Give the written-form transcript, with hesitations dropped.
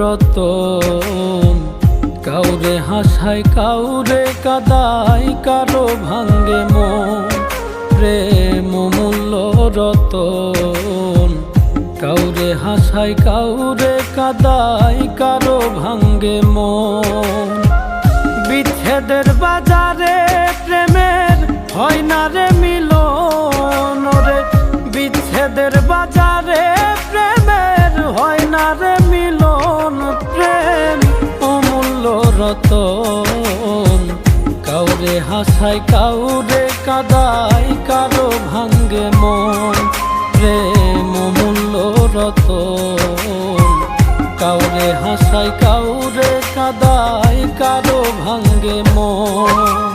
রতন। কাউরে হাসায় কাউরে কাদায়, কারো ভাঙ্গে মন। প্রেম অমূল্য রতন। কাউরে হাসায় কাউরে কাদায়, কারো ভাঙ্গে মন। বিচ্ছেদের বাজারে প্রেমের হয় না রে মিলন রে। বিচ্ছেদের বাজারে প্রেমের হয় না রে মিলন। প্রেম অমূল্য রতন। কাউরে হাসায় কাউরে কাদায়, কারো ভাঙ্গে মন। প্রেম অমূল্য রতন। কাউরে হাসায় কাউরে কাদায়, কারো ভাঙ্গে মন।